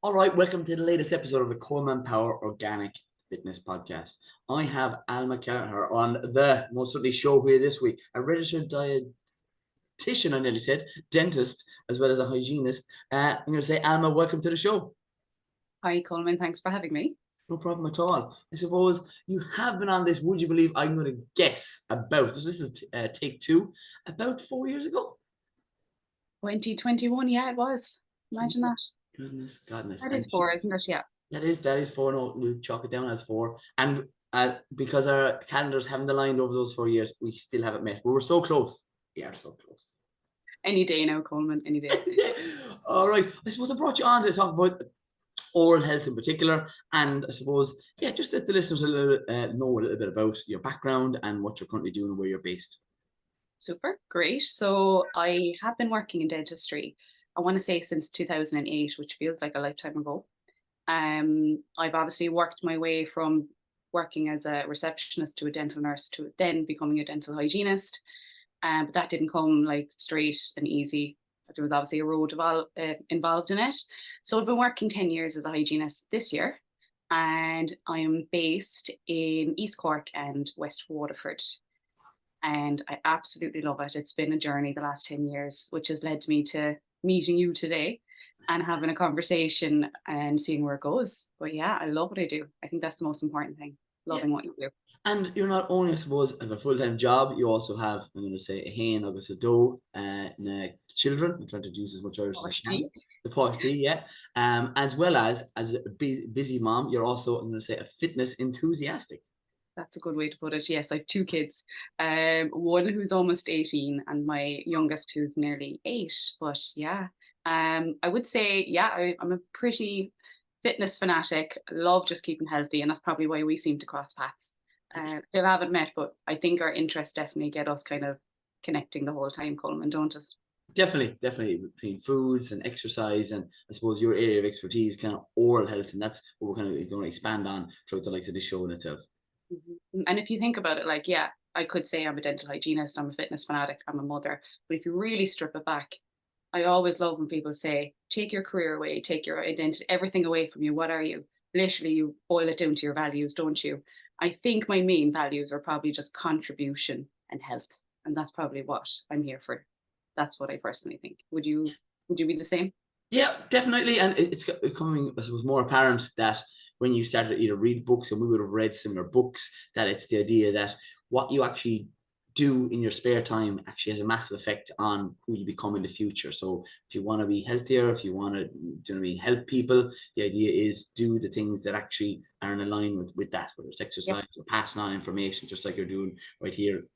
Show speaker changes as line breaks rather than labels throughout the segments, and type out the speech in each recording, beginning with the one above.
All right, welcome to the latest episode of the Colman Power Organic Fitness Podcast. I have Alma Kelleher on the most certainly show here this week, a registered dietitian, I nearly said, dentist, as well as a hygienist. I'm going to say, Alma, welcome to the show.
Hi, Colman. Thanks for having me.
No problem at all. I suppose you have been on this, would you believe, I'm going to guess about, this is take two, about 4 years ago?
2021, yeah, it was. Imagine that.
Goodness.
That
And
is four, isn't it? Yeah.
that is four. No, we'll chalk it down as four. And because our calendars haven't aligned over those 4 years, we still haven't met. But we're so close. We are so close.
Any day now, Coleman, any day.
All right. I suppose I brought you on to talk about oral health in particular. And I suppose, yeah, just let the listeners know a little bit about your background and what you're currently doing and where you're based.
Super, great. So I have been working in dentistry, I want to say since 2008, which feels like a lifetime ago. I've obviously worked my way from working as a receptionist to a dental nurse to then becoming a dental hygienist. But that didn't come like straight and easy. There was obviously a road involved in it. So I've been working 10 years as a hygienist this year, and I am based in East Cork and West Waterford. And I absolutely love it. It's been a journey the last 10 years, which has led me to meeting you today and having a conversation and seeing where it goes. But yeah, I love what I do. I think that's the most important thing,
Yeah.
loving what you do.
And you're not only, I suppose, have a full time job, you also have, I'm going to say, a hen, I guess, a doe, and children. I'm trying to use as much Irish as I can. The party, yeah. As well as a busy mom, you're also, I'm going to say, a fitness enthusiastic.
That's a good way to put it. Yes, I have two kids. One who's almost 18 and my youngest who's nearly 8. But yeah, I would say, yeah, I'm a pretty fitness fanatic. I love just keeping healthy, and that's probably why we seem to cross paths. Still haven't met, but I think our interests definitely get us kind of connecting the whole time, Coleman, don't it?
Definitely between foods and exercise, and I suppose your area of expertise, kind of oral health, and that's what we're kind of going to expand on throughout the likes of this show in itself.
And if you think about it, like, yeah, I could say I'm a dental hygienist, I'm a fitness fanatic, I'm a mother. But if you really strip it back, I always love when people say, take your career away, take your identity, everything away from you. What are you? Literally, you boil it down to your values, don't you? I think my main values are probably just contribution and health. And that's probably what I'm here for. That's what I personally think. Would you be the same?
Yeah, definitely. And it's becoming, I suppose, more apparent that when you started to either read books, and we would have read similar books, that it's the idea that what you actually do in your spare time actually has a massive effect on who you become in the future. So if you want to be healthier, if you want to, help people, the idea is do the things that actually are in alignment with that, whether it's
Yep.
exercise or passing on information, just like you're doing right here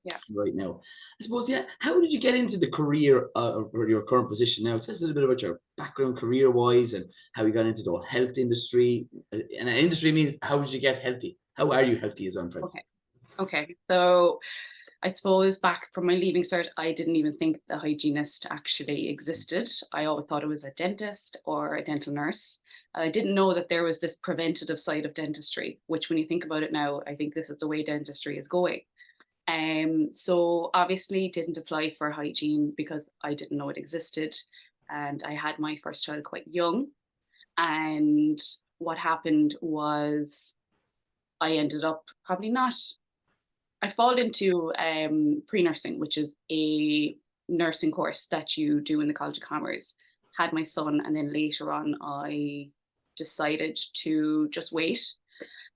Yeah.
right now. I suppose, yeah. How did you get into the career or your current position now? Tell us a little bit about your background career wise and how you got into the health industry. And an industry means how did you get healthy? How are you healthy as well, friends?
Okay. Okay. So I suppose back from my leaving cert, I didn't even think the hygienist actually existed. I always thought it was a dentist or a dental nurse. I didn't know that there was this preventative side of dentistry, which when you think about it now, I think this is the way dentistry is going. So obviously didn't apply for hygiene because I didn't know it existed. And I had my first child quite young. And what happened was I ended up probably not I fall into pre-nursing, which is a nursing course that you do in the College of Commerce. Had my son, and then later on, I decided to just wait.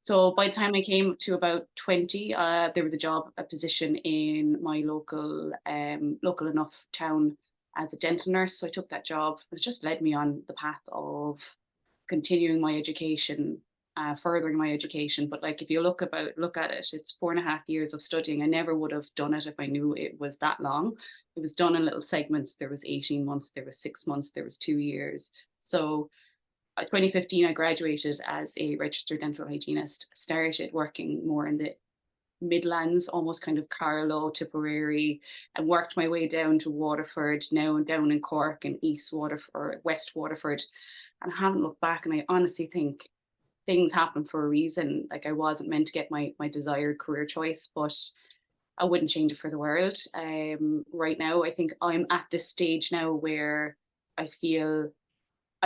So by the time I came to about 20, there was a position in my local enough town as a dental nurse. So I took that job. It just led me on the path of continuing my education, furthering my education. But like if you look at it, it's 4.5 years of studying. I never would have done it if I knew it was that long. It was done in little segments. There was 18 months, there was 6 months, there was 2 years. So 2015, I graduated as a registered dental hygienist, started working more in the Midlands, almost kind of Carlow, Tipperary, and worked my way down to Waterford, now down in Cork and East Waterford, or West Waterford. And I haven't looked back, and I honestly think things happen for a reason. Like I wasn't meant to get my desired career choice, but I wouldn't change it for the world. Right now, I think I'm at this stage now where I feel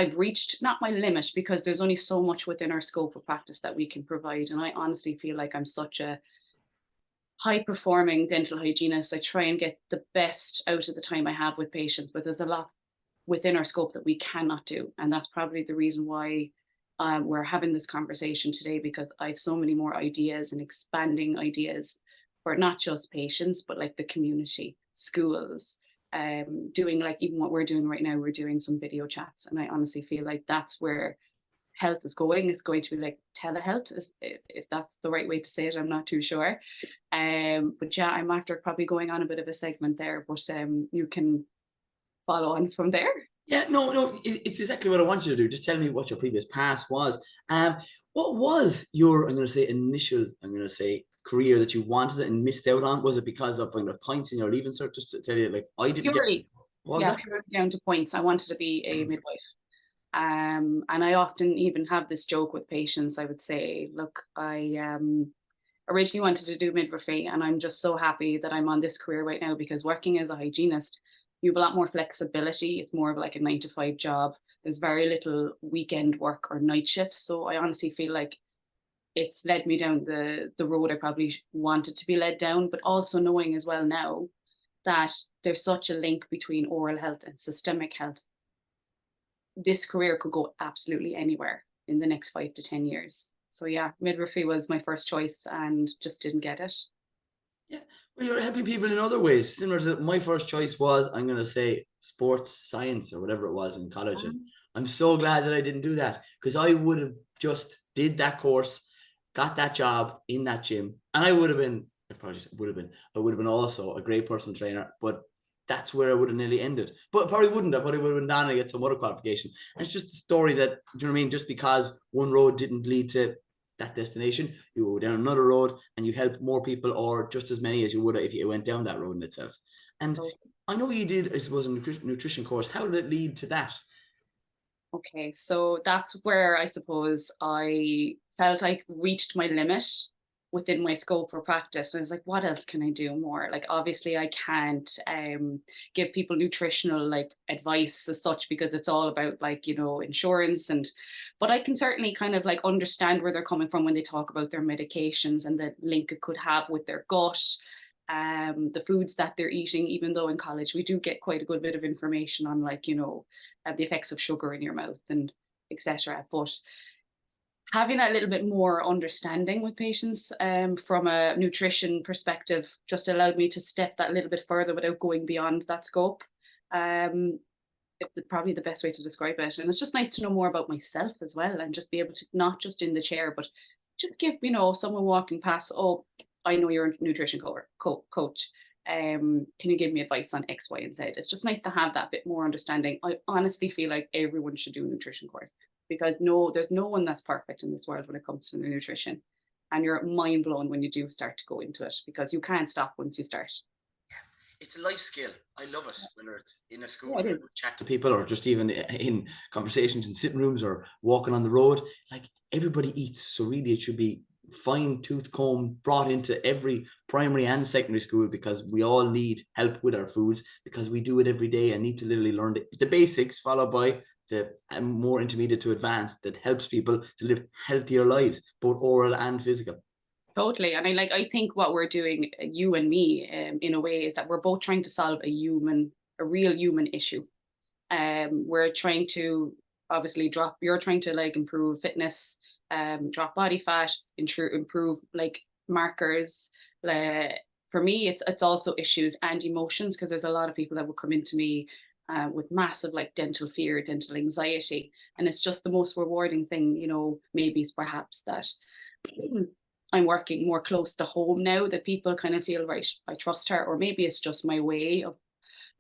I've reached not my limit, because there's only so much within our scope of practice that we can provide. And I honestly feel like I'm such a high performing dental hygienist. I try and get the best out of the time I have with patients, but there's a lot within our scope that we cannot do. And that's probably the reason why we're having this conversation today, because I have so many more ideas and expanding ideas for not just patients, but like the community, schools, doing like even what we're doing right now, we're doing some video chats. And I honestly feel like that's where health is going. It's going to be like telehealth, if that's the right way to say it. I'm not too sure. But yeah, I'm after probably going on a bit of a segment there, but you can follow on from there.
Yeah, no, it's exactly what I want you to do. Just tell me what your previous past was. What was your, I'm going to say, initial, I'm going to say, career that you wanted and missed out on? Was it because of points in your leaving cert? Just to tell you, like, I didn't get.
Purely,
What was
yeah,
that?
purely down to points. I wanted to be a midwife. And I often even have this joke with patients. I would say, look, I originally wanted to do midwifery, and I'm just so happy that I'm on this career right now, because working as a hygienist, you have a lot more flexibility. It's more of like a 9 to 5 job. There's very little weekend work or night shifts. So I honestly feel like it's led me down the road I probably wanted to be led down, but also knowing as well now that there's such a link between oral health and systemic health. This career could go absolutely anywhere in the next 5 to 10 years. So yeah, midwifery was my first choice and just didn't get it.
Yeah, well, you're helping people in other ways. Similar to my first choice was, I'm going to say, sports science or whatever it was in college. And I'm so glad that I didn't do that, because I would have just did that course, got that job in that gym, and I would have been, I would have been also a great personal trainer, but that's where I would have nearly ended. But probably wouldn't have, but I would have been down to get some other qualification. And it's just a story that, do you know what I mean? Just because one road didn't lead to that destination, you go down another road and you help more people, or just as many as you would if you went down that road in itself. And I know you did, I suppose, a nutrition course. How did it lead to that?
Okay, so that's where I suppose I felt like reached my limit within my scope for practice. And I was like, what else can I do more? Like, obviously, I can't give people nutritional like advice as such, because it's all about like, insurance. But I can certainly kind of like understand where they're coming from when they talk about their medications and the link it could have with their gut, the foods that they're eating, even though in college we do get quite a good bit of information on like, the effects of sugar in your mouth and etc. But having that little bit more understanding with patients from a nutrition perspective just allowed me to step that little bit further without going beyond that scope. It's probably the best way to describe it. And it's just nice to know more about myself as well, and just be able to, not just in the chair, but just give, someone walking past, oh, I know you're a nutrition coach. Can you give me advice on X, Y, and Z? It's just nice to have that bit more understanding. I honestly feel like everyone should do a nutrition course, because there's no one that's perfect in this world when it comes to the nutrition. And you're mind blown when you do start to go into it, because you can't stop once you start.
It's a life skill. I love it, whether it's in a school,
Yeah, it is.
chat to people, or just even in conversations in sitting rooms or walking on the road. Like, everybody eats, so really it should be fine tooth comb brought into every primary and secondary school, because we all need help with our foods, because we do it every day and need to literally learn the basics, followed by the more intermediate to advanced, that helps people to live healthier lives, both oral and physical.
Totally. And I think what we're doing, you and me, in a way, is that we're both trying to solve a real human issue. We're trying to obviously you're trying to like improve fitness, drop body fat, improve like markers. For me, it's also issues and emotions, because there's a lot of people that will come into me with massive like dental fear, dental anxiety. And it's just the most rewarding thing, maybe it's perhaps that I'm working more close to home now, that people kind of feel, right, I trust her. Or maybe it's just my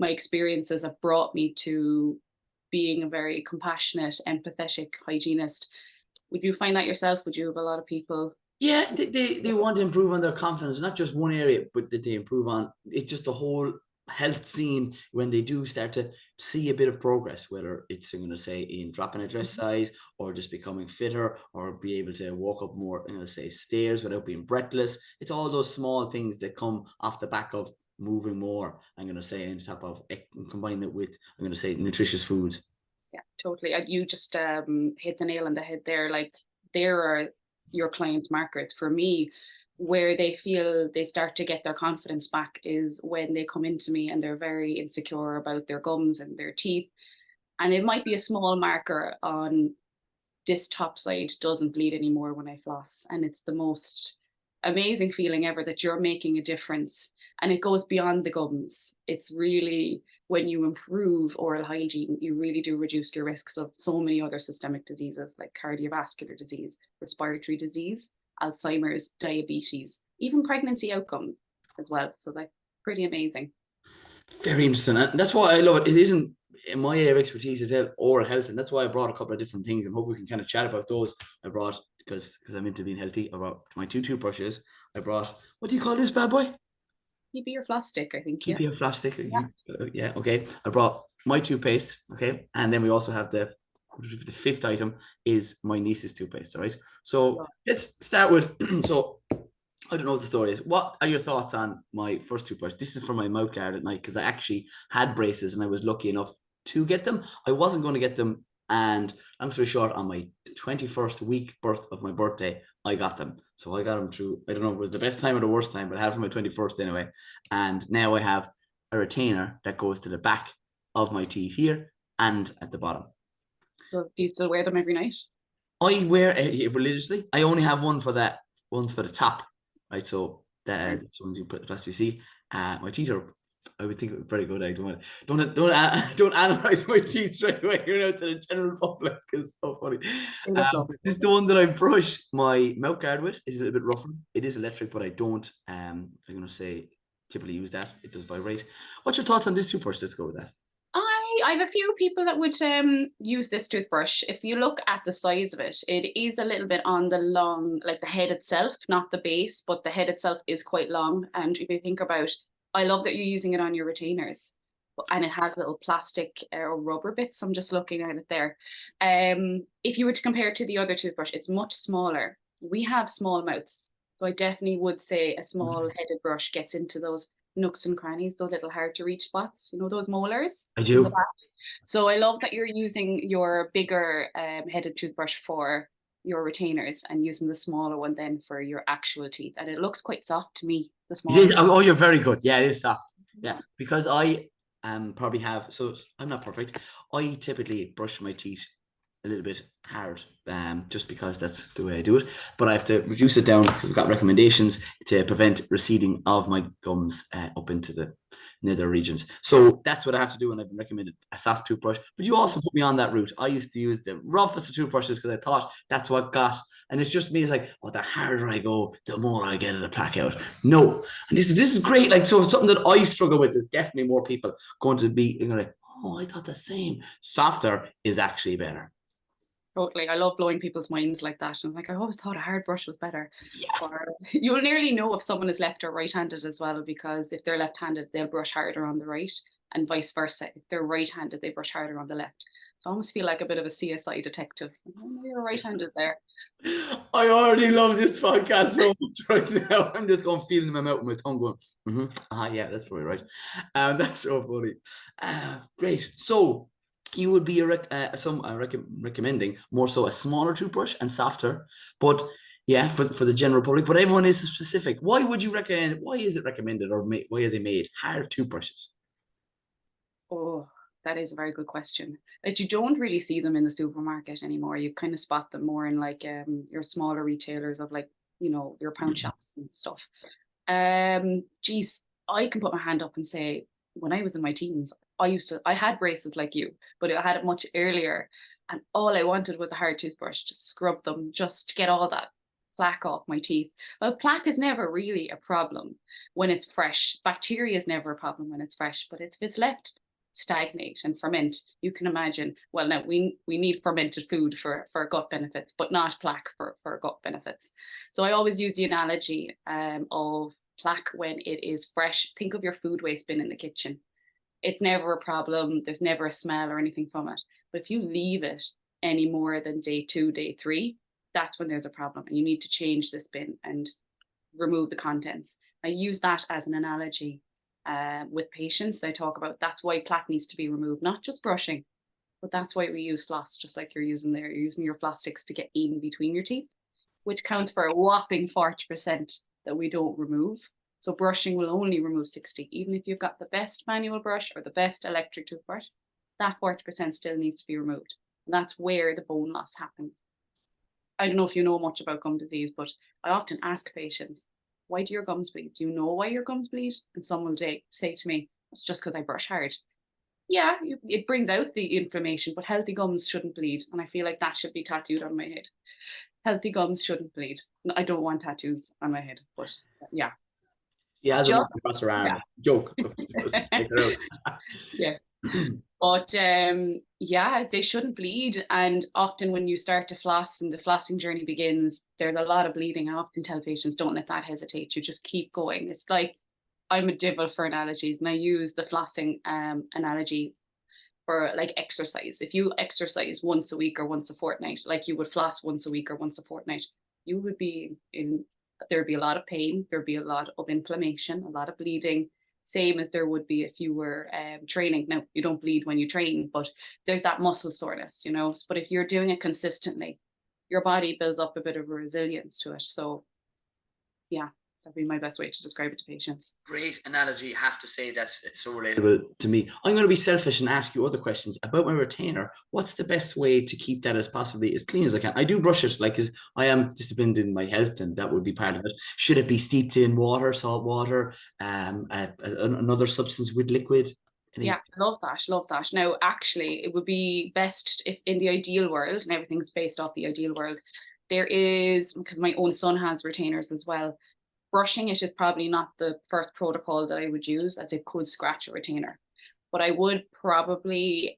experiences have brought me to being a very compassionate, empathetic hygienist. Would you find that yourself? Would you have a lot of people?
Yeah, they want to improve on their confidence, not just one area, but that they improve on. It's just the whole health scene when they do start to see a bit of progress, whether it's, I'm going to say, in dropping a dress size, or just becoming fitter, or be able to walk up more, I'm going to say, stairs without being breathless. It's all those small things that come off the back of moving more, I'm going to say, on top of combining it with, I'm going to say, nutritious foods.
Yeah, Totally. You just hit the nail on the head there. Like, there are your clients' markets. For me, where they feel they start to get their confidence back is when they come into me and they're very insecure about their gums and their teeth. And it might be a small marker on this top side doesn't bleed anymore when I floss. And it's the most amazing feeling ever that you're making a difference. And it goes beyond the gums. It's really, when you improve oral hygiene, you really do reduce your risks of so many other systemic diseases like cardiovascular disease, respiratory disease, Alzheimer's, diabetes, even pregnancy outcome as well. So that's pretty amazing.
Very interesting. And that's why I love it. It isn't in my area of expertise is oral health, and that's why I brought a couple of different things, and hope we can kind of chat about those. I brought, because I'm into being healthy, I brought my two toothbrushes. I brought, what do you call this bad boy?
TP or floss stick, I think.
TP or floss stick.
Yeah.
Yeah, okay. I brought my toothpaste, okay, and then we also have the fifth item is my niece's toothpaste. All right. So let's start with so I don't know what the story is. What are your thoughts on my first toothbrush? This is for my mouth guard at night because I actually had braces and I was lucky enough to get them. I wasn't going to get them, and long story short, on my 21st week birth of my birthday, I got them. So I got them through, I don't know if it was the best time or the worst time, but I had it for my 21st anyway. And now I have a retainer that goes to the back of my teeth here and at the bottom.
So do you still wear them every night?
I wear it religiously. I only have one for that, one's for the top. Right, so that ones you put as you see, my teeth are, I would think, very good. I don't analyze my teeth straight away here out to the general public. It's so funny. This is the one that I brush my mouth guard with. It's a little bit rougher. It is electric, but I don't. I'm going to say typically use that. It does vibrate. What's your thoughts on this toothbrush? Let's go with that.
I have a few people that would use this toothbrush. If you look at the size of it, it is a little bit on the long, like the head itself, not the base, but the head itself is quite long. And if you think about, I love that you're using it on your retainers, and it has little plastic or rubber bits. I'm just looking at it there. If you were to compare it to the other toothbrush, it's much smaller. We have small mouths, so I definitely would say a small headed brush gets into those nooks and crannies, those little hard to reach spots, you know, those molars.
I do.
So I love that you're using your bigger headed toothbrush for your retainers and using the smaller one then for your actual teeth. And it looks quite soft to me, the smaller.
It is. Oh, you're very good. Yeah, it is soft. Yeah, because I probably have, so I'm not perfect. I typically brush my teeth a little bit hard, just because that's the way I do it. But I have to reduce it down because we've got recommendations to prevent receding of my gums up into the nether regions. So that's what I have to do, and I've been recommended a soft toothbrush. But you also put me on that route. I used to use the roughest of toothbrushes because I thought that's what got. And it's just me. It's like, oh, the harder I go, the more I get of the plaque out. No, and this is great. Like, so something that I struggle with. There's definitely more people going to be like, oh, I thought the same. Softer is actually better.
Totally. I love blowing people's minds like that. And like, I always thought a hard brush was better.
Yeah.
Or you'll nearly know if someone is left or right-handed as well, because if they're left-handed, they'll brush harder on the right, and vice versa. If they're right-handed, they brush harder on the left. So I almost feel like a bit of a CSI detective. Oh, you're right-handed there.
I already love this podcast so much right now. I'm just going feeling in my mouth with my tongue going, yeah, that's probably right. That's so funny. Great. So you would be recommending more so a smaller toothbrush and softer, but yeah, for the general public. But everyone is specific. Why would you recommend? Why is it recommended, or why are they made hard toothbrushes?
Oh, that is a very good question. Like, you don't really see them in the supermarket anymore. You kind of spot them more in like your smaller retailers of, like, you know, your pound shops and stuff. Geez, I can put my hand up and say, when I was in my teens, I had braces like you, but I had it much earlier. And all I wanted was a hard toothbrush, just scrub them, just to get all that plaque off my teeth. Well, plaque is never really a problem when it's fresh. Bacteria is never a problem when it's fresh, but if it's left stagnate and ferment, you can imagine, well, now we need fermented food for gut benefits, but not plaque for gut benefits. So I always use the analogy of plaque when it is fresh. Think of your food waste bin in the kitchen. It's never a problem. There's never a smell or anything from it. But if you leave it any more than day 2, day 3, that's when there's a problem, and you need to change this bin and remove the contents. I use that as an analogy with patients. I talk about that's why plaque needs to be removed, not just brushing. But that's why we use floss, just like you're using there. You're using your floss sticks to get in between your teeth, which counts for a whopping 40% that we don't remove. So brushing will only remove 60. Even if you've got the best manual brush or the best electric toothbrush, that 40% still needs to be removed. And that's where the bone loss happens. I don't know if you know much about gum disease, but I often ask patients, why do your gums bleed? Do you know why your gums bleed? And some will say to me, it's just because I brush hard. Yeah, it brings out the inflammation, but healthy gums shouldn't bleed. And I feel like that should be tattooed on my head. Healthy gums shouldn't bleed. I don't want tattoos on my head, but yeah.
Yeah, as a
Just,
across her arm.
yeah.
Joke.
Yeah. But yeah, they shouldn't bleed. And often when you start to floss and the flossing journey begins, there's a lot of bleeding. I often tell patients, don't let that hesitate you. Just keep going. It's like, I'm a devil for analogies, and I use the flossing analogy for like exercise. If you exercise once a week or once a fortnight, like you would floss once a week or once a fortnight, you would be in, there'd be a lot of pain, there'd be a lot of inflammation, a lot of bleeding, same as there would be if you were training. Now, you don't bleed when you train, but there's that muscle soreness, you know. But if you're doing it consistently, your body builds up a bit of a resilience to it. So yeah, that'd be my best way to describe it to patients.
Great analogy. I have to say it's so relatable to me. I'm going to be selfish and ask you other questions about my retainer. What's the best way to keep that as possibly as clean as I can? I do brush it, like, because I am disciplined in my health, and that would be part of it. Should it be steeped in water, salt water, another substance with liquid?
Yeah, love that. Love that. Now, actually, it would be best if in the ideal world, and everything's based off the ideal world, there is, because my own son has retainers as well, brushing it is probably not the first protocol that I would use, as it could scratch a retainer. But I would probably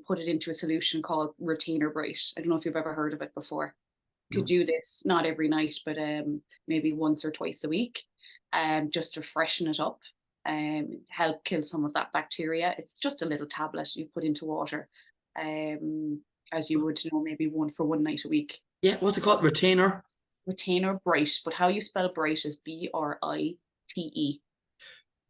put it into a solution called Retainer Bright. I don't know if you've ever heard of it before. Could do this not every night, but maybe once or twice a week, just to freshen it up and help kill some of that bacteria. It's just a little tablet you put into water, as you would know, maybe one for one night a week.
Yeah, what's it called? Retainer?
Retainer Bright, but how you spell bright is Brite.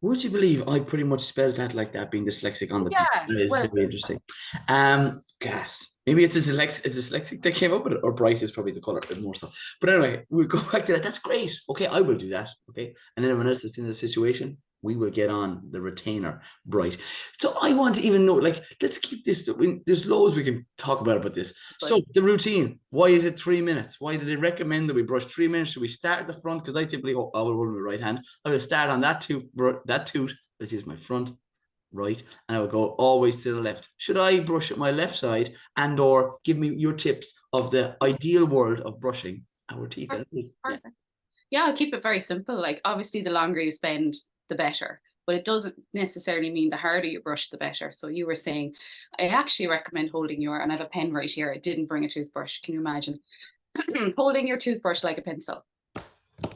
Would you believe I pretty much spelled that like that, being dyslexic on the
Yeah,
That is
well,
very interesting. Gas. Maybe it's a dyslexic that came up with it, or bright is probably the color a bit more so. But anyway, we'll go back to that. That's great. Okay, I will do that. Okay. And anyone else that's in the situation, we will get on the retainer bright. So I want to even know, like, let's keep this. There's loads we can talk about this.
But,
so the routine, why is it 3 minutes? Why do they recommend that we brush 3 minutes? Should we start at the front? Because I typically, I will roll my right hand. I will start on that tooth. Let's use my front, right, and I will go always to the left. Should I brush at my left side, and or give me your tips of the ideal world of brushing our teeth?
Perfect. Yeah, I'll keep it very simple. Like, obviously, the longer you spend, the better. But it doesn't necessarily mean the harder you brush, the better. So you were saying, I actually recommend holding and I have a pen right here. I didn't bring a toothbrush. Can you imagine? Holding your toothbrush like a pencil.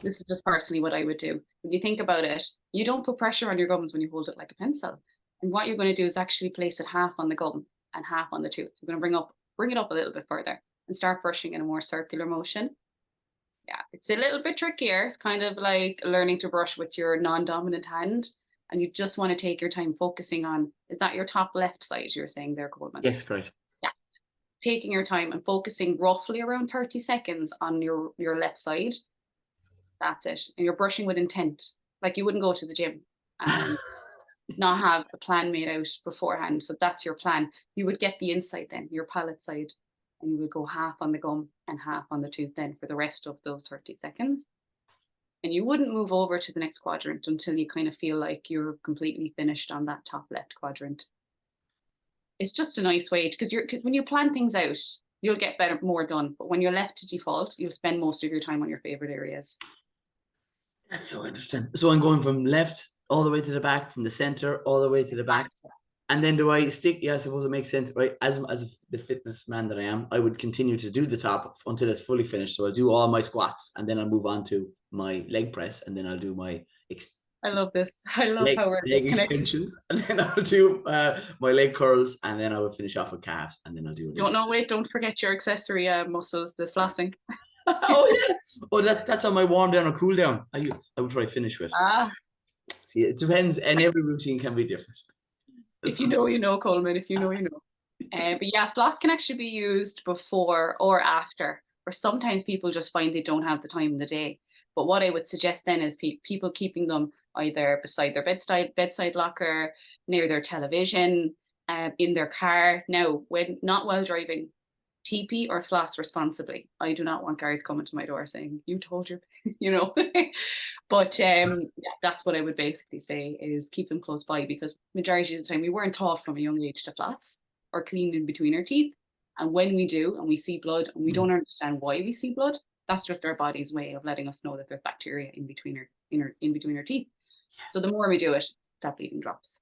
This is just personally what I would do. When you think about it, you don't put pressure on your gums when you hold it like a pencil. And what you're going to do is actually place it half on the gum and half on the tooth. You're going to bring it up a little bit further and start brushing in a more circular motion. Yeah, it's a little bit trickier. It's kind of like learning to brush with your non-dominant hand. And you just want to take your time focusing on, is that your top left side you're saying there, Colman?
Yes, great.
Yeah. Taking your time and focusing roughly around 30 seconds on your left side. That's it. And you're brushing with intent. Like, you wouldn't go to the gym and not have a plan made out beforehand. So that's your plan. You would get the inside then, your palate side, and you would go half on the gum and half on the tooth then for the rest of those 30 seconds. And you wouldn't move over to the next quadrant until you kind of feel like you're completely finished on that top left quadrant. It's just a nice way, because when you plan things out, you'll get more done. But when you're left to default, you'll spend most of your time on your favorite areas.
That's so interesting. So I'm going from left all the way to the back, from the center all the way to the back. And then do I stick? Yeah, I suppose it makes sense, right? As the fitness man that I am, I would continue to do the top until it's fully finished. So I'll do all my squats, and then I'll move on to my leg press, and then I'll do my
I love this. I love how we're
leg extensions, and then I'll do my leg curls, and then I will finish off with calves, and then I'll do it.
Don't forget your accessory muscles, this flossing.
Oh yeah. Oh, that's on my warm down or cool down. I would probably finish with. See, it depends, and every routine can be different.
If you know, you know, Colman. If you know, you know. But yeah, floss can actually be used before or after, or sometimes people just find they don't have the time in the day. But what I would suggest then is people keeping them either beside their bedside locker, near their television, in their car. Now, when not while driving, TP or floss responsibly. I do not want guards coming to my door saying, "You told your," you know. But yeah, that's what I would basically say is keep them close by, because majority of the time we weren't taught from a young age to floss or clean in between our teeth. And when we do and we see blood and we don't understand why we see blood, that's just our body's way of letting us know that there's bacteria in between in between our teeth. So the more we do it, that bleeding drops.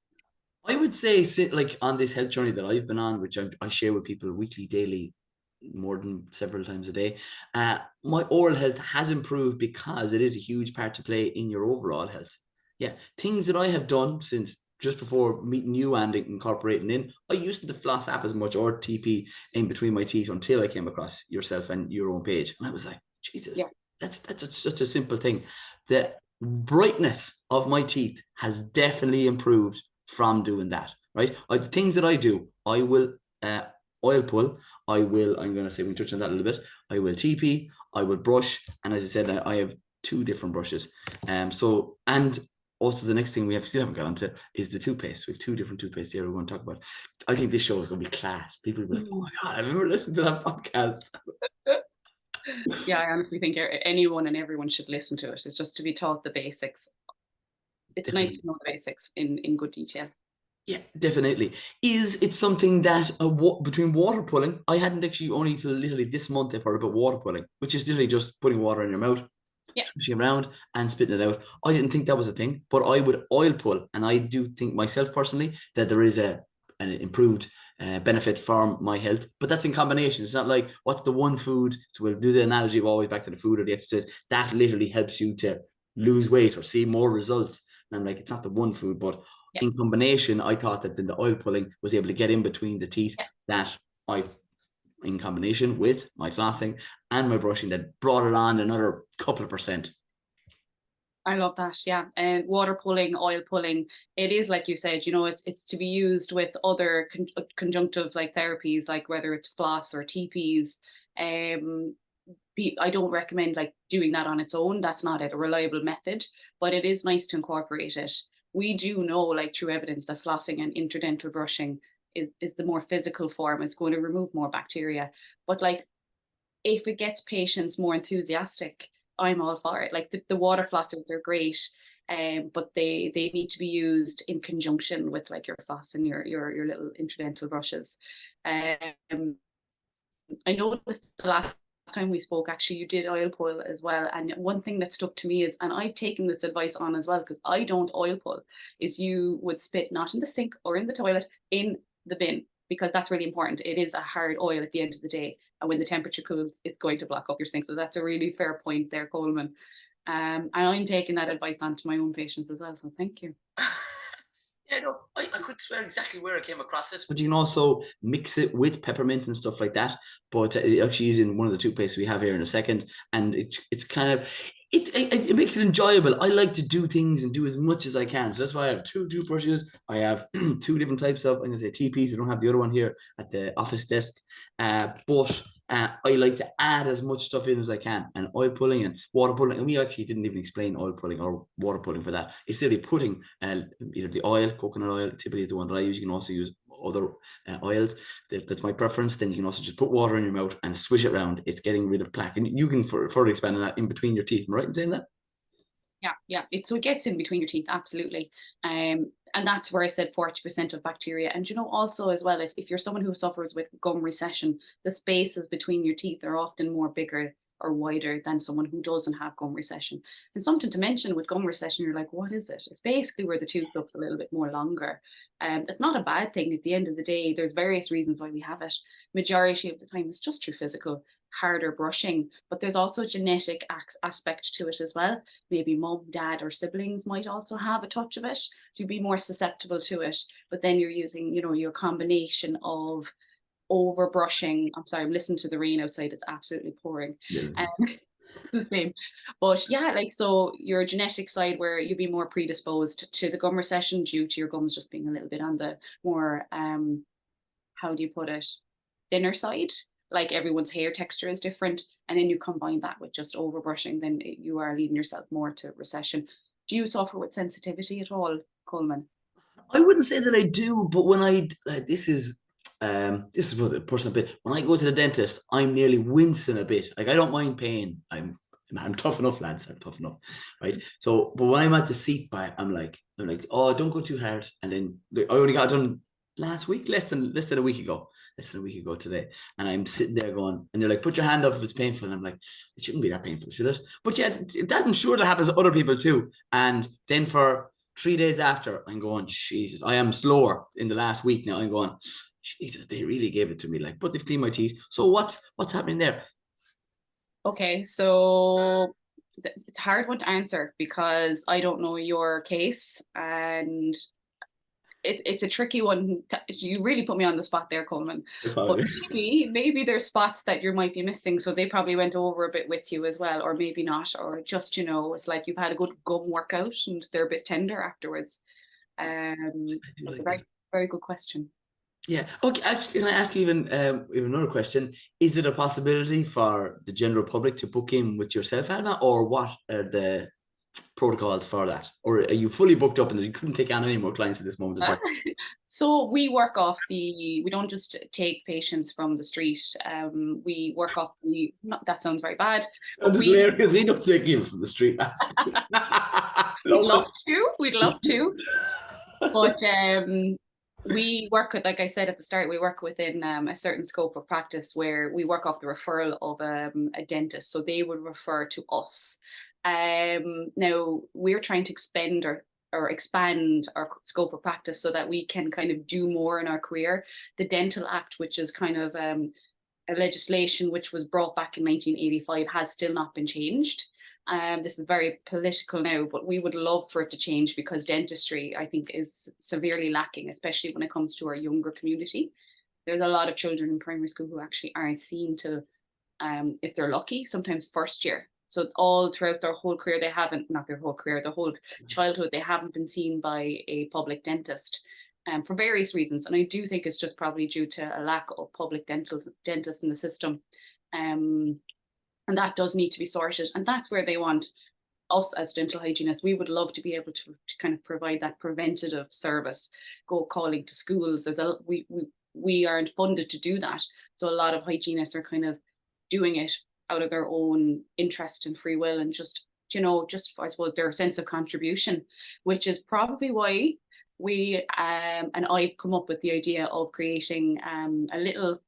I would say, like on this health journey that I've been on, which I share with people weekly, daily, more than several times a day, my oral health has improved because it is a huge part to play in your overall health. Yeah, things that I have done since just before meeting you and incorporating in, I used to floss app as much or TP in between my teeth until I came across yourself and your own page, and I was like, Jesus,
Yeah.
that's such a simple thing. The brightness of my teeth has definitely improved from doing that. Right, the things that I do, I will oil pull. I'm going to say, we touch on that a little bit. I will TP, I will brush. And as I said, I have two different brushes. And also the next thing we still haven't got onto is the toothpaste. We have two different toothpaste here we're going to talk about. I think this show is going to be class. People will be like, oh my God, I remember listening to that podcast.
Yeah, I honestly think anyone and everyone should listen to it. It's just to be taught the basics. It's
Definitely.
nice to know the basics in good detail.
Yeah, definitely. Is it something that between water pulling, I hadn't actually only till literally this month I've heard about water pulling, which is literally just putting water in your mouth,
Yeah.
swishing around and spitting it out. I didn't think that was a thing, but I would oil pull, and I do think myself personally that there is an improved benefit for my health. But that's in combination. It's not like what's the one food. So we'll do the analogy of always back to the food or the exercise that literally helps you to lose weight or see more results. And I'm like, it's not the one food, but
Yeah.
in combination, I thought that the oil pulling was able to get in between the teeth,
Yeah.
that I, in combination with my flossing and my brushing, that brought it on another couple of percent.
I love that. Yeah. And water pulling, oil pulling, it is like you said, it's to be used with other conjunctive like therapies, like whether it's floss or TPs. I don't recommend like doing that on its own. That's not a reliable method, but it is nice to incorporate it. We do know, like through evidence, that flossing and interdental brushing is the more physical form. It's going to remove more bacteria. But like if it gets patients more enthusiastic, I'm all for it. Like the water flossers are great, but they need to be used in conjunction with like your floss and your little interdental brushes. Um, I noticed the last time we spoke, actually, you did oil pull as well. And one thing that stuck to me is, and I've taken this advice on as well, because I don't oil pull, is you would spit not in the sink or in the toilet, in the bin, because that's really important. It is a hard oil at the end of the day. And when the temperature cools, it's going to block up your sink. So that's a really fair point there, Colman. And I'm taking that advice on to my own patients as well. So thank you.
Yeah, no, I couldn't swear exactly where I came across it, but you can also mix it with peppermint and stuff like that. But it actually is in one of the toothpastes we have here in a second, and it's kind of it makes it enjoyable. I like to do things and do as much as I can, so that's why I have two toothbrushes. I have two different types of, I'm gonna say, TPs. I don't have the other one here at the office desk, but I like to add as much stuff in as I can, and oil pulling and water pulling. And we actually didn't even explain oil pulling or water pulling for that. It's literally putting either the oil, coconut oil, typically is the one that I use. You can also use other oils. That's my preference. Then you can also just put water in your mouth and swish it around. It's getting rid of plaque, and you can further expand on that in between your teeth. Am I right in saying that?
Yeah. So it gets in between your teeth, absolutely. And that's where I said 40% of bacteria. And also as well, if you're someone who suffers with gum recession, the spaces between your teeth are often more bigger or wider than someone who doesn't have gum recession. And something to mention with gum recession, you're like, what is it? It's basically where the tooth looks a little bit more longer. That's not a bad thing. At the end of the day, there's various reasons why we have it. Majority of the time, it's just through physical harder brushing, but there's also a genetic aspect to it as well. Maybe mom, dad, or siblings might also have a touch of it, so you'd be more susceptible to it. But then you're using, your combination of over brushing. I'm sorry, I'm listening to the rain outside. It's absolutely pouring.
Yeah.
It's the same. But yeah, like, so your genetic side where you'd be more predisposed to the gum recession due to your gums just being a little bit on the more how do you put it, thinner side. Like everyone's hair texture is different. And then you combine that with just overbrushing, then you are leading yourself more to recession. Do you suffer with sensitivity at all, Colman?
I wouldn't say that I do, but when this is what a personal bit. When I go to the dentist, I'm nearly wincing a bit. Like I don't mind pain. I'm tough enough, lads. I'm tough enough, right? So, but when I'm at the seat back, I'm like, oh, don't go too hard. And then I only got done last week, less than a week ago. Less than a week ago today, and I'm sitting there going, and they're like, "Put your hand up if it's painful." And I'm like, "It shouldn't be that painful, should it?" But yeah, I'm sure that happens to other people too. And then for 3 days after, I'm going, Jesus, I am slower in the last week now. I'm going, Jesus, they really gave it to me. Like, but they've cleaned my teeth. So what's happening there?
Okay, so it's a hard one to answer because I don't know your case, and it's a tricky one. You really put me on the spot there, Coleman. But maybe there's spots that you might be missing, so they probably went over a bit with you as well, or maybe not, or just it's like you've had a good gum workout and they're a bit tender afterwards. That's a very very good question.
Yeah. Okay. Actually, can I ask you even another question? Is it a possibility for the general public to book in with yourself, Alma, or what are the protocols for that? Or are you fully booked up and you couldn't take on any more clients at this moment in time?
So we work off we don't just take patients from the street. We work off that sounds very bad.
But we don't take you from the street.
We'd love to. But we work with, like I said at the start, we work within a certain scope of practice where we work off the referral of a dentist. So they would refer to us. Now we're trying to expand our scope of practice so that we can kind of do more in our career. The Dental Act, which is kind of a legislation which was brought back in 1985, has still not been changed. This is very political now, but we would love for it to change because dentistry, I think, is severely lacking, especially when it comes to our younger community. There's a lot of children in primary school who actually aren't seen till, if they're lucky, sometimes first year. So all throughout their whole career, their whole childhood, they haven't been seen by a public dentist for various reasons. And I do think it's just probably due to a lack of public dentists in the system. And that does need to be sorted. And that's where they want us as dental hygienists. We would love to be able to kind of provide that preventative service, go calling to schools. We aren't funded to do that. So a lot of hygienists are kind of doing it out of their own interest and free will and just I suppose their sense of contribution, which is probably why we and I've come up with the idea of creating a little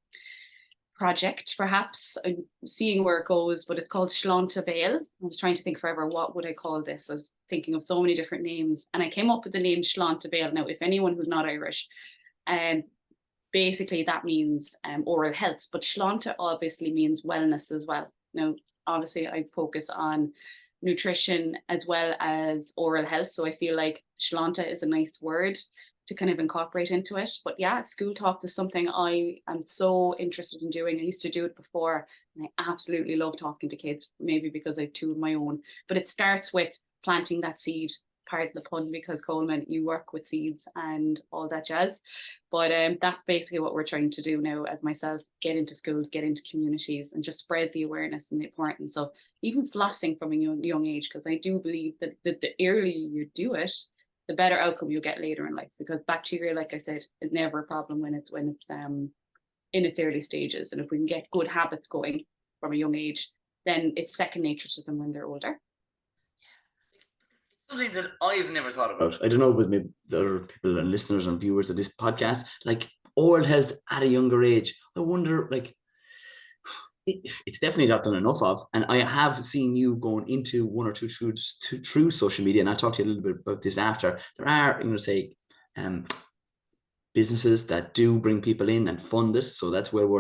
project, perhaps seeing where it goes, but it's called Schlumber. I was trying to think forever, what would I call this? I was thinking of so many different names and I came up with the name Schlumber. Now, if anyone who's not Irish, basically that means oral health, but Schlumber obviously means wellness as well. Now, obviously I focus on nutrition as well as oral health. So I feel like Schlumber is a nice word to kind of incorporate into it. But yeah, school talks is something I am so interested in doing. I used to do it before and I absolutely love talking to kids, maybe because I have two of my own. But it starts with planting that seed, part of the pun, because Colman, you work with seeds and all that jazz. But that's basically what we're trying to do now as myself, get into schools, get into communities and just spread the awareness and the importance of even flossing from a young age, because I do believe that the earlier you do it, the better outcome you'll get later in life, because bacteria, like I said, is never a problem when it's in its early stages. And if we can get good habits going from a young age, then it's second nature to them when they're older.
Something that I've never thought about. I don't know, with maybe the other people and listeners and viewers of this podcast, like oral health at a younger age. I wonder, like, it's definitely not done enough of. And I have seen you going into one or two through social media, and I'll talk to you a little bit about this after. There are, I'm going to say, businesses that do bring people in and fund this. So that's where I'm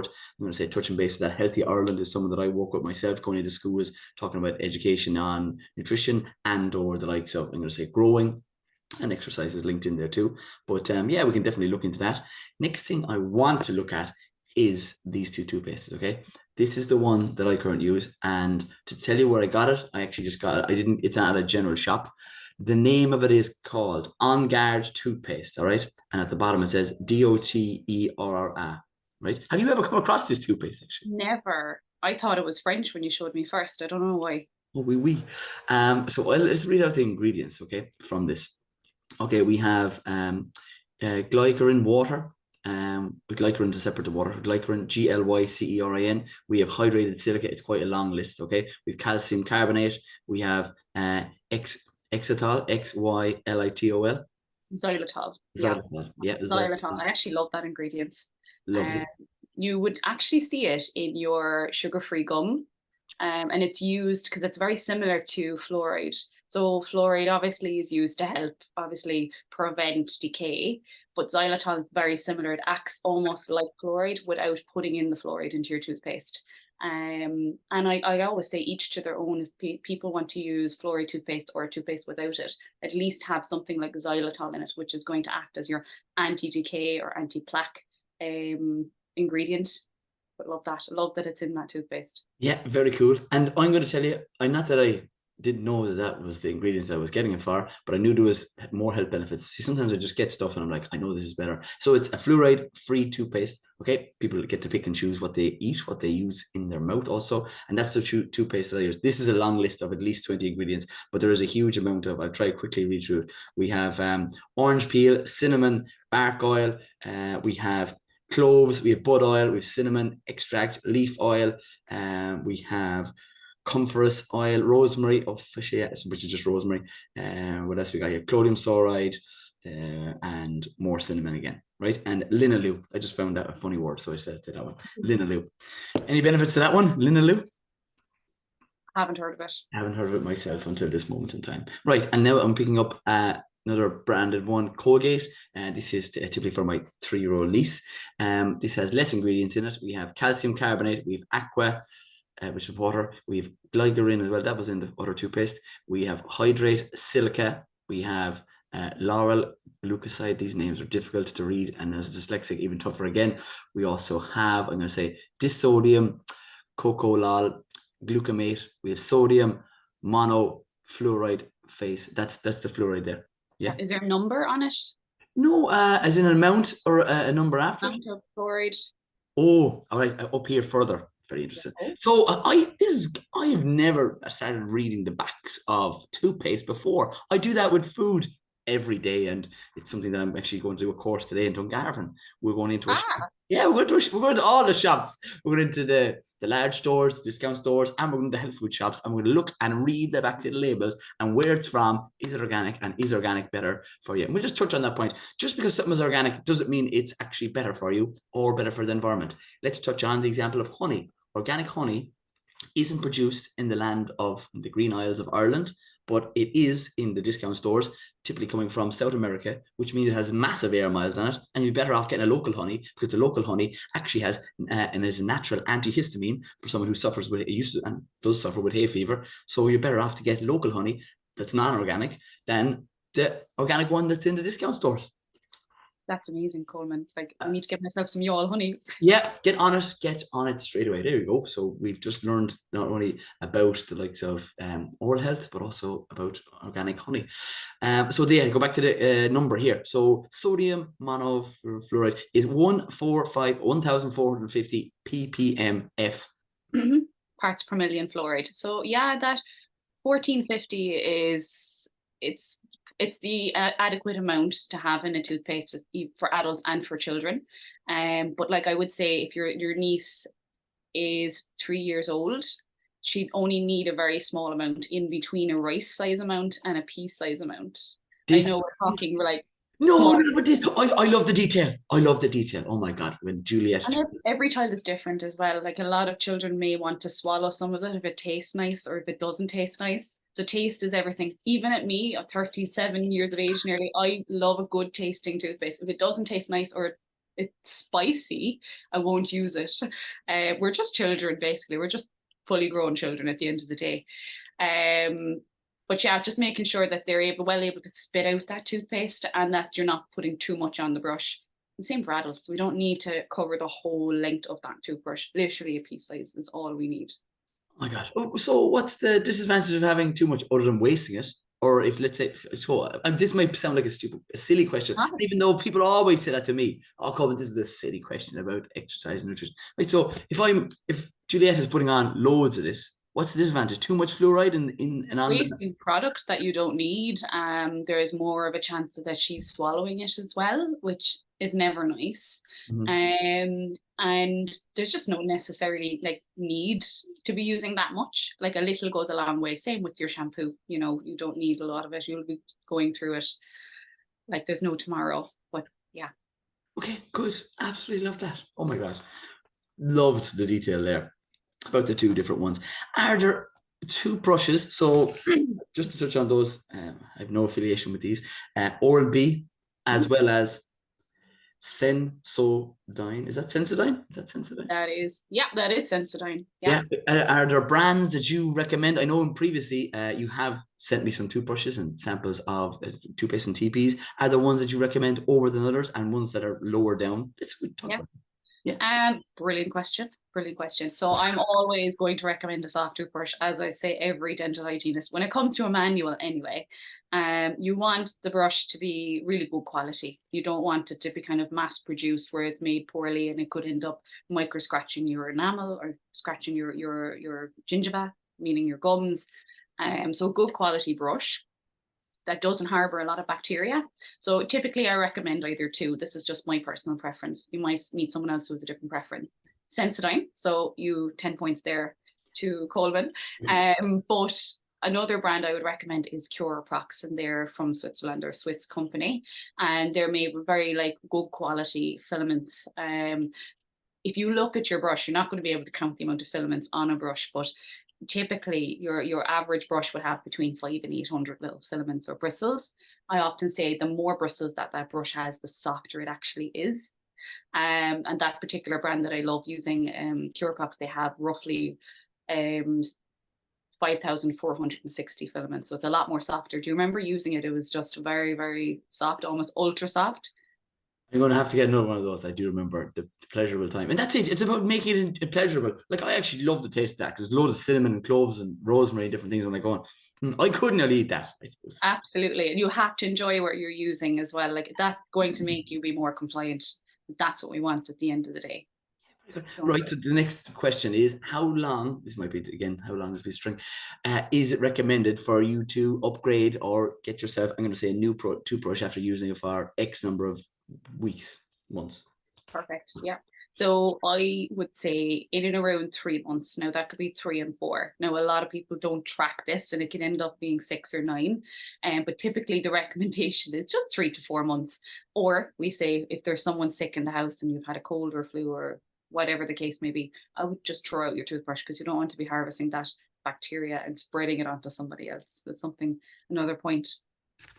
going to say touching base with that. Healthy Ireland is someone that I work with myself, going into schools, talking about education on nutrition and or the likes of, I'm going to say, growing, and exercise is linked in there too. But yeah, we can definitely look into that. Next thing I want to look at is these two toothpastes. Okay, this is the one that I currently use, and to tell you where I got it, I actually just got it. It's not at a general shop. The name of it is called On Guard toothpaste. All right, and at the bottom it says Doterra. Right? Have you ever come across this toothpaste actually?
Never. I thought it was French when you showed me first. I don't know why.
Oh, oui. So let's read out the ingredients, okay, from this. Okay, we have glycerin water. Glycerin is separate to water. Glycerin, glycerin. We have hydrated silica. It's quite a long list. Okay, we have calcium carbonate. We have xylitol, xylitol.
Xylitol. Yeah,
Xylitol. Yeah,
xylitol. I actually love that ingredient.
lovely.
You would actually see it in your sugar-free gum, and it's used because it's very similar to fluoride. So fluoride obviously is used to help, obviously, prevent decay, but xylitol is very similar. It acts almost like fluoride without putting in the fluoride into your toothpaste. And I always say each to their own. If people want to use fluoride toothpaste or toothpaste without it, at least have something like xylitol in it, which is going to act as your anti-decay or anti-plaque ingredient. But love that. Love that it's in that toothpaste.
Yeah, very cool. And I'm going to tell you, I'm not that I didn't know that that was the ingredient I was getting it for, but I knew there was more health benefits. See, sometimes I just get stuff and I'm like, I know this is better. So it's a fluoride-free toothpaste. Okay, people get to pick and choose what they eat, what they use in their mouth also, and that's the toothpaste that I use. This is a long list of at least 20 ingredients, but there is a huge amount of. I'll try quickly read through it. We have orange peel, cinnamon, bark oil. We have cloves, we have bud oil, we have cinnamon extract, leaf oil, we have comfrous oil, rosemary of fish, which is just rosemary. What else we got here? Chlorodium sauride, and more cinnamon again, right? And linalool. I just found that a funny word, so I said to that one. Linalool. Any benefits to that one? Linalool?
Haven't heard of it.
I haven't heard of it myself until this moment in time. Right, and now I'm picking up another branded one, Colgate, and this is typically for my 3-year-old niece. This has less ingredients in it. We have calcium carbonate, we have aqua, which is water. We have glycerin as well. That was in the other toothpaste. We have hydrate, silica. We have laurel glucoside. These names are difficult to read, and as a dyslexic, even tougher again. We also have, I'm going to say, disodium, cocolol, glucamate. We have sodium, monofluoride face. That's the fluoride there. Yeah.
Is there a number on it?
No, as in an amount or a number after.
Amount of fluoride.
Oh, all right. Up here further. Very interesting. So I have never started reading the backs of toothpaste before. I do that with food every day, and it's something that I'm actually going to do a course today in Dungarvan. We're going into we're going to all the shops. We're going into the large stores, the discount stores, and we're going to the health food shops, and we're going to look and read the back of the labels and where it's from. Is it organic, and is organic better for you? And we'll just touch on that point. Just because something is organic doesn't mean it's actually better for you or better for the environment. Let's touch on the example of honey. Organic honey isn't produced in the land of the Green Isles of Ireland, but it is in the discount stores, typically coming from South America, which means it has massive air miles on it, and you're better off getting a local honey because the local honey actually has and is a natural antihistamine for someone who suffers with and does suffer with hay fever. So you're better off to get local honey that's non-organic than the organic one that's in the discount stores.
That's amazing, Colman. Like, I need to get myself some y'all honey.
Yeah, get on it straight away. There you go. So we've just learned not only about the likes of oral health, but also about organic honey. So go back to the number here. So sodium monofluoride is 1,450 ppm F.
Parts per million fluoride. So yeah, that 1450 is it's the adequate amount to have in a toothpaste for adults and for children. But like I would say, if your niece is 3 years old, she'd only need a very small amount in between a rice size amount and a pea size amount. I know we're talking, we're like,
no, but I love the detail. I love the detail. Oh my God, when Juliet.
And every child is different as well. Like a lot of children may want to swallow some of it if it tastes nice or if it doesn't taste nice. So taste is everything. Even at me, at 37 years of age nearly, I love a good tasting toothpaste. If it doesn't taste nice or it's spicy, I won't use it. We're just children, basically. We're just fully grown children at the end of the day. But yeah, just making sure that they're well able to spit out that toothpaste and that you're not putting too much on the brush. The same for adults. We don't need to cover the whole length of that toothbrush. Literally a pea size is all we need.
Oh my God. Oh, so what's the disadvantage of having too much other than wasting it? or if, let's say, so this might sound like a silly question, even though people always say that to me. Oh, Colman, this is a silly question about exercise and nutrition. Right. So if Juliet is putting on loads of this, what's the disadvantage? Too much fluoride in
wasting product that you don't need. There is more of a chance that she's swallowing it as well, which is never nice. And there's just no necessarily like need to be using that much. Like a little goes a long way. Same with your shampoo. You know, you don't need a lot of it. You'll be going through it like there's no tomorrow. But yeah.
Okay, good. Absolutely love that. Oh my God. Loved the detail there about the two different ones. Are there toothbrushes? So just to touch on those, I have no affiliation with these. Oral-B as well as Sensodyne. Is that Sensodyne?
That is Sensodyne.
Yeah. Are there brands that you recommend? I know previously you have sent me some toothbrushes and samples of toothpaste and TPs. Are there ones that you recommend over than others, and ones that are lower down?
Brilliant question. So I'm always going to recommend a soft toothbrush, as I'd say every dental hygienist. When it comes to a manual anyway, you want the brush to be really good quality. You don't want it to be kind of mass produced where it's made poorly and it could end up micro scratching your enamel or scratching your gingiva, meaning your gums. So a good quality brush that doesn't harbor a lot of bacteria. So typically I recommend either two. This is just my personal preference. You might meet someone else who has a different preference. Sensodyne, so you 10 points there to Colman. But another brand I would recommend is Cureprox, and they're from Switzerland. They're a Swiss company, and they're made with very like good quality filaments. If you look at your brush, you're not going to be able to count the amount of filaments on a brush, but typically your average brush would have between 500 and 800 little filaments or bristles. I often say the more bristles that brush has, the softer it actually is. And that particular brand that I love using, Cureprox, they have roughly 5,460 filaments. So it's a lot more softer. Do you remember using it? It was just very, very soft, almost ultra soft.
I'm going to have to get another one of those. I do remember the pleasurable time. And that's it. It's about making it pleasurable. Like, I actually love the taste of that because there's loads of cinnamon and cloves and rosemary and different things. I'm like going, I couldn't eat that, I suppose.
Absolutely. And you have to enjoy what you're using as well. Like, that's going to make you be more compliant. That's what we want at the end of the day.
Right. So the next question is, how long, this might be, again, how long is a piece of string, is it recommended for you to upgrade or get yourself, I'm going to say, a new toothbrush after using it for X number of weeks, months?
Perfect. Yeah. So I would say in and around 3 months. Now that could be 3 and 4. Now a lot of people don't track this, and it can end up being 6 or 9. But typically the recommendation is just 3 to 4 months. Or we say if there's someone sick in the house and you've had a cold or flu or whatever the case may be, I would just throw out your toothbrush because you don't want to be harvesting that bacteria and spreading it onto somebody else. That's another point.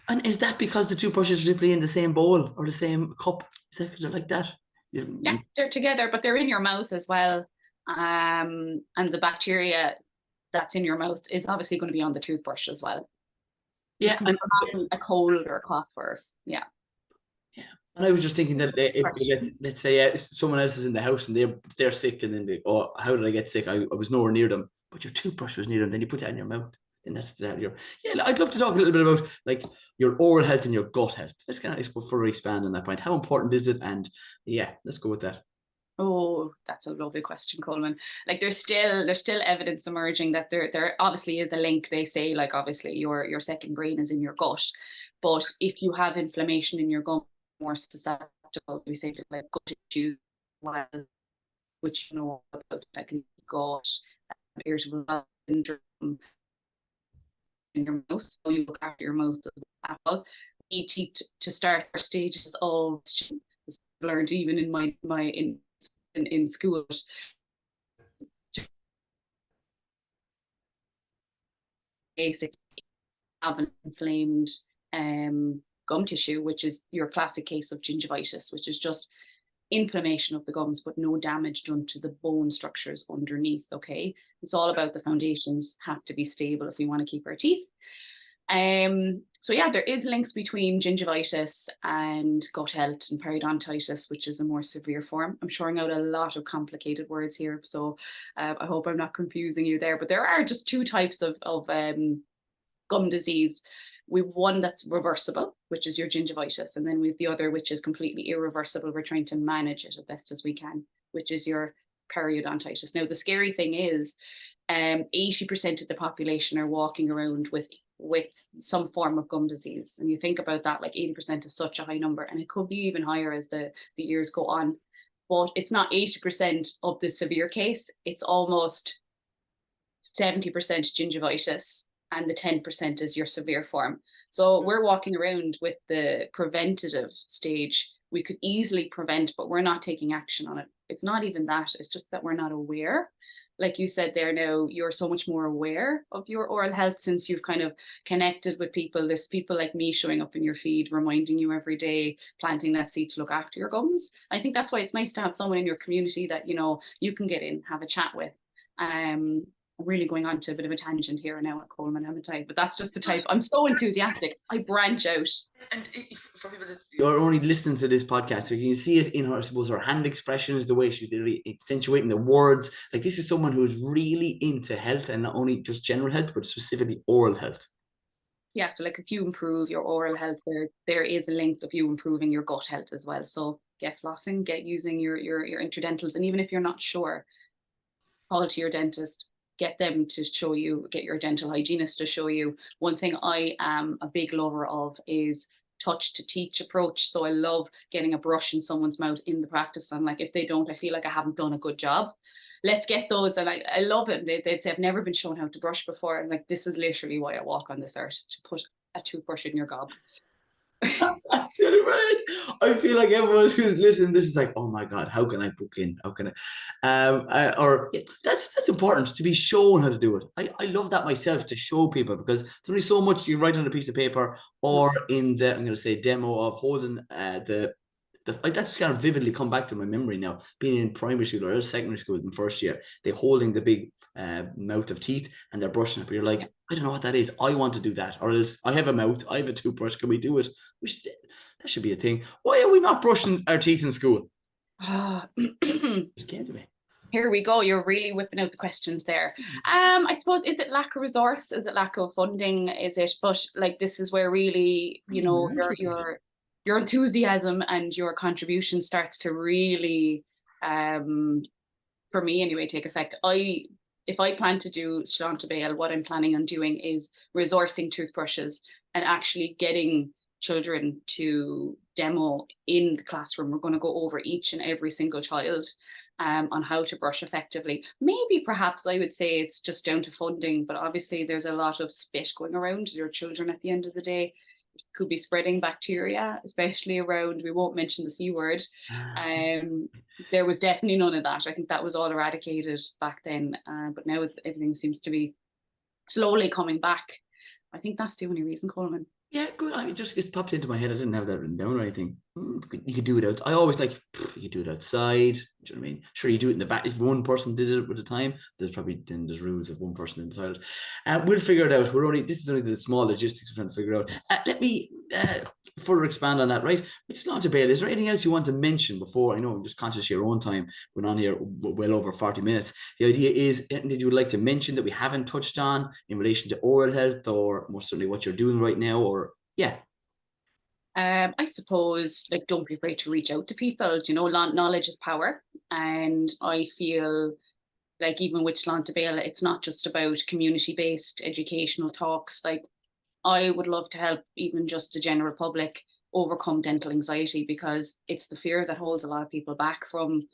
And is that because the toothbrushes are typically in the same bowl or the same cup? Is that because they're like that?
Yeah, they're together, but they're in your mouth as well. And the bacteria that's in your mouth is obviously going to be on the toothbrush as well.
Yeah. And
a cold or a cough or, yeah.
Yeah. And I was just thinking that if let's say someone else is in the house and they're sick, and then how did I get sick? I was nowhere near them, but your toothbrush was near them. Then you put that in your mouth. And that's your I'd love to talk a little bit about like your oral health and your gut health. Let's kind of further expand on that point. How important is it? And yeah, let's go with that.
Oh, that's a lovely question, Colman. Like there's still evidence emerging that there obviously is a link. They say like obviously your second brain is in your gut, but if you have inflammation in your gut, more susceptible, we say, to like gut issues, well, which you know about like gut, irritable bowel syndrome in your mouth. So you look after your mouth as well. You need to start our stages of learned even in my in school. Basically, have an inflamed gum tissue, which is your classic case of gingivitis, which is just inflammation of the gums, but no damage done to the bone structures underneath. Okay, it's all about the foundations have to be stable if we want to keep our teeth. So yeah, there is links between gingivitis and gut health and periodontitis, which is a more severe form. I'm throwing out a lot of complicated words here, so I hope I'm not confusing you there. But there are just two types of gum disease. We've one that's reversible, which is your gingivitis, and then we've the other, which is completely irreversible. We're trying to manage it as best as we can, which is your periodontitis. Now, the scary thing is 80% of the population are walking around with some form of gum disease. And you think about that, like 80% is such a high number, and it could be even higher as the years go on. But it's not 80% of the severe case, it's almost 70% gingivitis, and the 10% is your severe form. So we're walking around with the preventative stage. We could easily prevent, but we're not taking action on it. It's not even that, it's just that we're not aware. Like you said there, now you're so much more aware of your oral health since you've kind of connected with people. There's people like me showing up in your feed, reminding you every day, planting that seed to look after your gums. I think that's why it's nice to have someone in your community that, you know, you can get in, have a chat with. Really going on to a bit of a tangent here now at Colman, haven't I? But that's just the type. I'm so enthusiastic. I branch out.
And for people that are only listening to this podcast, so you can see it in her, I suppose, her hand expressions, the way she's really accentuating the words. Like, this is someone who is really into health, and not only just general health, but specifically oral health.
Yeah, so like if you improve your oral health, there is a link of you improving your gut health as well. So get flossing, get using your intradentals, and even if you're not sure, call to your dentist. Get them to show you, get your dental hygienist to show you. One thing I am a big lover of is touch to teach approach. So I love getting a brush in someone's mouth in the practice. I'm like, if they don't, I feel like I haven't done a good job. Let's get those. And I love it. They'd say, I've never been shown how to brush before. I was like, this is literally why I walk on this earth, to put a toothbrush in your gob.
That's absolutely right. I feel like everyone who's listening, this is like, oh my God, how can I book in? How can that's important to be shown how to do it. I love that myself, to show people, because there's only so much you write on a piece of paper or in the, I'm going to say, demo of holding that's kind of vividly come back to my memory now, being in primary school or secondary school in first year, they holding the big mouth of teeth and they're brushing it, but you're like, I don't know what that is. I want to do that. Or else, I have a mouth, I have a toothbrush. Can we do it? That should be a thing. Why are we not brushing our teeth in school? Just came to me.
Here we go. You're really whipping out the questions there. I suppose, is it lack of resource? Is it lack of funding? Is it? But like, this is where really, you know, your enthusiasm and your contribution starts to really, for me anyway, take effect. If I plan to do Schlumber, what I'm planning on doing is resourcing toothbrushes and actually getting children to demo in the classroom. We're going to go over each and every single child on how to brush effectively. Maybe perhaps I would say it's just down to funding, but obviously there's a lot of spit going around. Your children at the end of the day could be spreading bacteria, especially around, we won't mention the C word. There was definitely none of that. I think that was all eradicated back then, but now everything seems to be slowly coming back. I think that's the only reason, Colman.
Yeah, good. It popped into my head. I didn't have that written down or anything. You could do it out. I always like, you could do it outside. Do you know what I mean? Sure, you do it in the back. If one person did it at a time, there's rules of one person inside it. We'll figure it out. This is only the small logistics we're trying to figure out. Let me further expand on that, right? It's not debate. Is there anything else you want to mention before? I know I'm just conscious of your own time. We're on here well over 40 minutes. The idea is, anything you would like to mention that we haven't touched on in relation to oral health, or more certainly what you're doing right now, or yeah.
I suppose, like, don't be afraid to reach out to people. You know, knowledge is power. And I feel like even with Schlumber, it's not just about community-based educational talks. Like, I would love to help even just the general public overcome dental anxiety, because it's the fear that holds a lot of people back from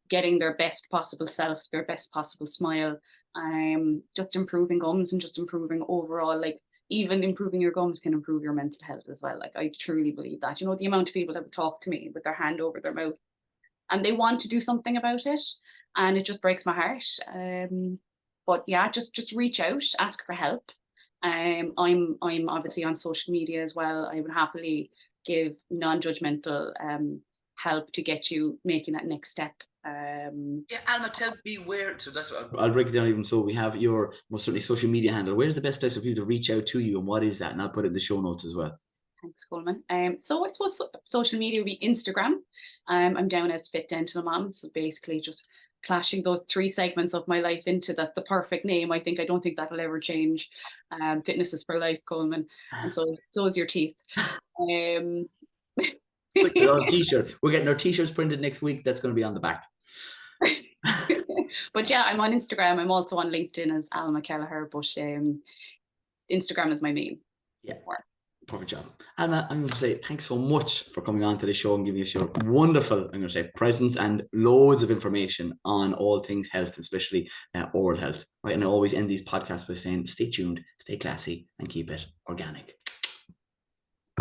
getting their best possible self, their best possible smile. Just improving gums and just improving overall, like, even improving your gums can improve your mental health as well. Like, I truly believe that. You know, the amount of people that would talk to me with their hand over their mouth and they want to do something about it, and it just breaks my heart. But yeah, just reach out, ask for help. I'm obviously on social media as well. I would happily give non-judgmental help to get you making that next step.
Yeah, Alma, tell me where. So that's what I'll break it down even so. We have your most certainly social media handle. Where's the best place for people to reach out to you, and what is that? And I'll put it in the show notes as well.
Thanks, Colman. So I suppose social media would be Instagram. I'm down as fitdentalmom. So basically just clashing those three segments of my life into the perfect name. I don't think that'll ever change. Fitness is for life, Colman, and so is your teeth.
T-shirt. We're getting our t-shirts printed next week. That's going to be on the back.
But yeah, I'm on Instagram. I'm also on LinkedIn as Alma Kelleher, but Instagram is my main.
Yeah. Perfect job. Alma, I'm going to say thanks so much for coming on to the show and giving us your wonderful, I'm going to say, presence and loads of information on all things health, especially oral health. Right? And I always end these podcasts by saying, stay tuned, stay classy, and keep it organic.